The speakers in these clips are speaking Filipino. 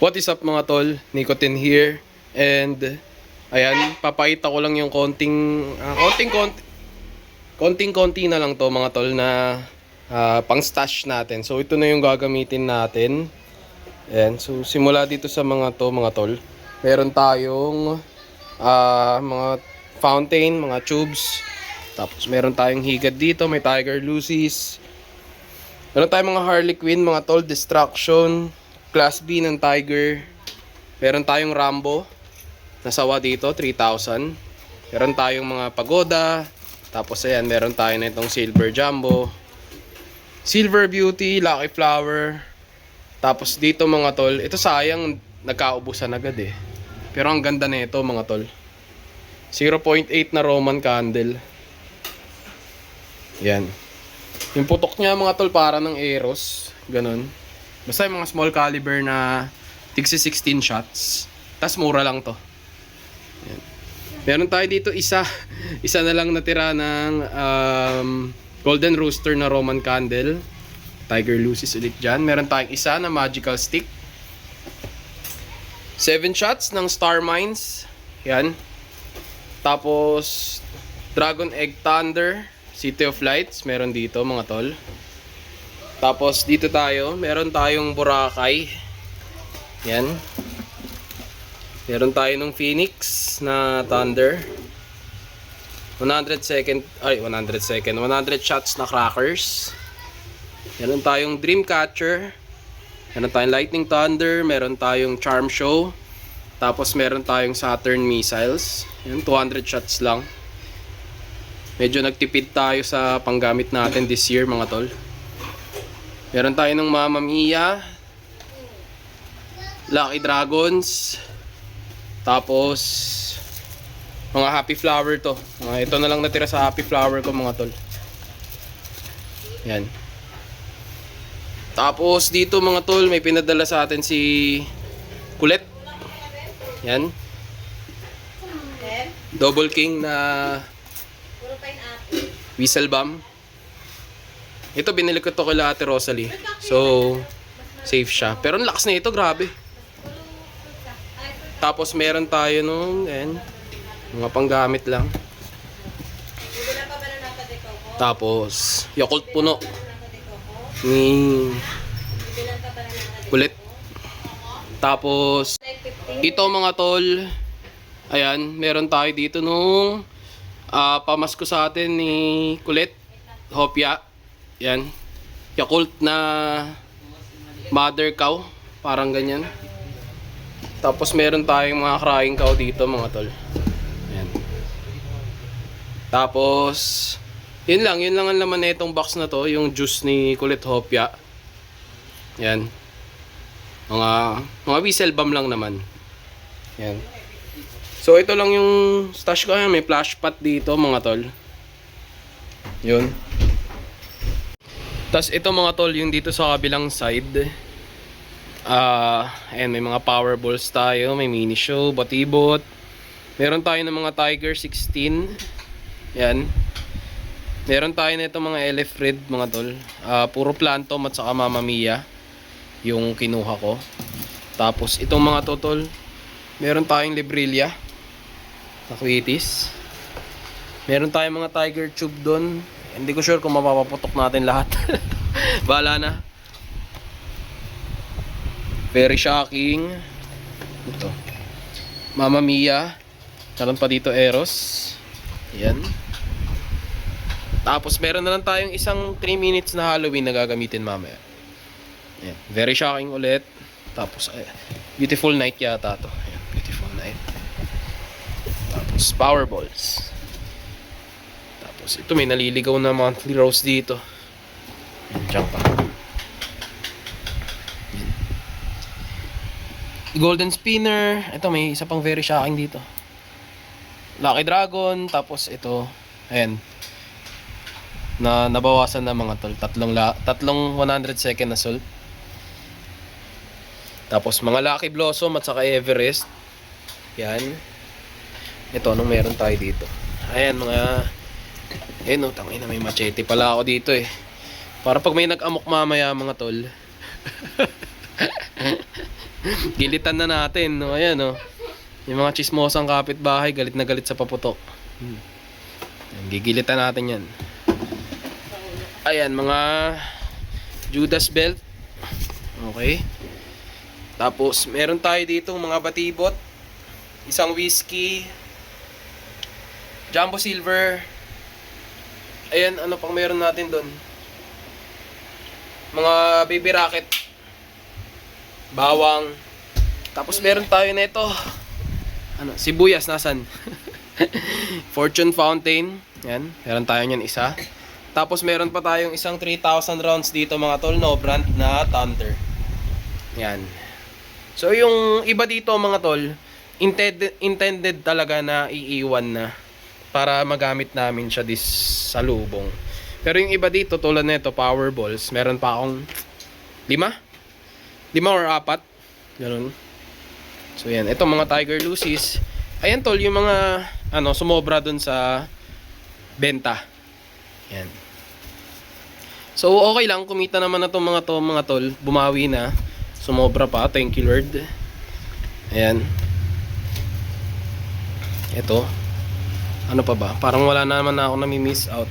What is up mga tol? Nicotine here. And ayan, papakita ko lang yung konting-konti na lang to mga tol na pang stash natin. So ito na yung gagamitin natin. Ayan, so simula dito sa mga tol. Meron tayong mga fountain, mga tubes. Tapos meron tayong higad dito, may Tiger Lucy's. Meron tayong mga Harley Quinn, mga tol, Distraction, Class B ng Tiger. Meron tayong Rambo, nasawa dito, 3,000. Meron tayong mga Pagoda. Tapos ayan, meron tayo na itong Silver Jumbo, Silver Beauty, Lucky Flower. Tapos dito mga tol, ito sayang nagkaubusan agad eh. Pero ang ganda na ito mga tol. 0.8 na Roman candle. Yan. Yung putok niya mga tol para ng Eros. Ganun. Basta yung mga small caliber na tigsi 16 shots. Tas mura lang to. Yan. Meron tayo dito isa na lang natira ng Golden Rooster na Roman candle. Tiger Lucy's ulit dyan. Meron tayong isa na Magical Stick. 7 shots ng Star Mines. Yan. Tapos Dragon Egg Thunder, City of Lights, meron dito mga tol. Tapos dito tayo, meron tayong Boracay. Yan. Meron tayo ng Phoenix na Thunder. 100 shots na Crackers. Meron tayong Dreamcatcher. Meron tayong Lightning Thunder, meron tayong Charm Show. Tapos meron tayong Saturn Missiles. Yan, 200 shots lang. Medyo nagtipid tayo sa panggamit natin this year mga tol. Meron tayo ng Mamma Mia, Lucky Dragons. Tapos mga Happy Flower to. Ito na lang natira sa Happy Flower ko mga tol. Yan. Tapos dito mga tol, may pinadala sa atin si Kulet. Yan. Double King na Whistle Bomb. Ito binili ko to kay Ate Rosalie. So safe siya. Pero ang lakas na ito, grabe. Tapos meron tayo nung mga panggamit lang. Tapos Yakult puno ni Kulit. Tapos ito mga tol, ayan, meron tayo dito nung pamasko sa atin ni Kulit Hopya. Yan, Yakult na mother cow, parang ganyan. Tapos meron tayong mga crying cow dito mga tol. Ayan. Tapos yun lang ang laman na itong box na to, yung juice ni Kulit Hopya. Yan. Mga whistle bomb lang naman. Yan. So ito lang yung stash ko. Ayan, may flash pot dito mga tol. Yun. Tapos ito mga tol, yung dito sa kabilang side. Ayan, may mga power balls tayo. May mini show, batibot. Meron tayo ng mga Tiger 16. Yan. Meron tayo na itong mga LF Red mga tol. Puro Phantom at saka Mamma Mia yung kinuha ko. Tapos itong mga totol, meron tayong Librilla Taquitis. Meron tayong mga Tiger Tube doon. Hindi ko sure kung mapapaputok natin lahat. Bahala na. Very shocking. Ito Mamma Mia. Meron pa dito Eros. Yan. Tapos meron na lang tayong isang 3 minutes na Halloween na gagamitin mamaya. Ayan. Very shocking ulit. Tapos Beautiful Night yata to. Ayan. Beautiful Night. Tapos Powerballs. Tapos ito may naliligaw na monthly rose dito. Ayan, dyan pa. Ayan. Golden Spinner. Ito may isa pang very shocking dito. Lucky Dragon. Tapos ito. Ayan. Na nabawasan na mga tol. Tatlong 100 second assault. Tapos mga Lucky Blossom at saka Everest. Yan. Ito, anong meron tayo dito? Ayan, mga tangina, may machete pala ako dito eh. Para pag may nag-amok mamaya mga tol. Gilitan na natin, no? Ayan, no? Yung mga chismosang kapitbahay, galit na galit sa paputok. Ayan, gigilitan natin yan. Ayan, mga Judas belt. Okay. Tapos, meron tayo dito mga batibot. Isang whiskey. Jumbo silver. Ayan, ano pang meron natin doon? Mga baby rocket. Bawang. Tapos meron tayo nito. Ano, sibuyas nasan? Fortune fountain. Yan, meron tayo niyan isa. Tapos meron pa tayong isang 3,000 rounds dito mga tol, no brand na Thunder. Yan. So yung iba dito mga tol, intended talaga na iiwan na para magamit namin siya sa lubong. Pero yung iba dito tulad nito, power balls, meron pa akong 5 or 4. Ganun. So yan, ito mga Tiger Lucy's. Ayan tol, yung mga sumobra dun sa benta. Yan. So okay lang, kumita naman na itong mga tol. Bumawi na. Sumobra pa, thank you Lord. Ayan. Ito. Ano pa ba? Parang wala naman na ako nami-miss out.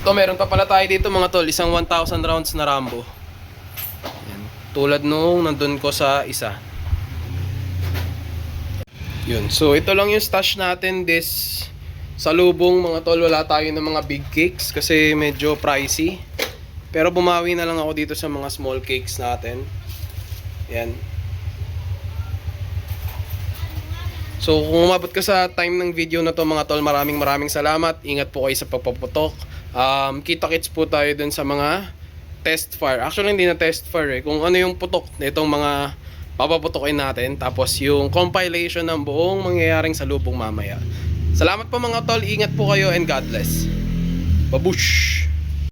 Ito, meron pa pala tayo dito mga tol, isang 1,000 rounds na Rambo. Yan. Tulad nung nandun ko sa isa. Yun. So, ito lang yung stash natin sa lubong mga tol. Wala tayo ng mga big cakes kasi medyo pricey. Pero bumawi na lang ako dito sa mga small cakes natin. Yan. So, kung umabot ka sa time ng video na to mga tol, maraming salamat. Ingat po kayo sa pagpaputok. Kita-kits po tayo dun sa mga test fire. Actually, hindi na test fire eh. Kung ano yung putok nitong mga papaputokin natin. Tapos yung compilation ng buong mangyayaring sa lubong mamaya. Salamat po mga tol. Ingat po kayo and God bless. Babush!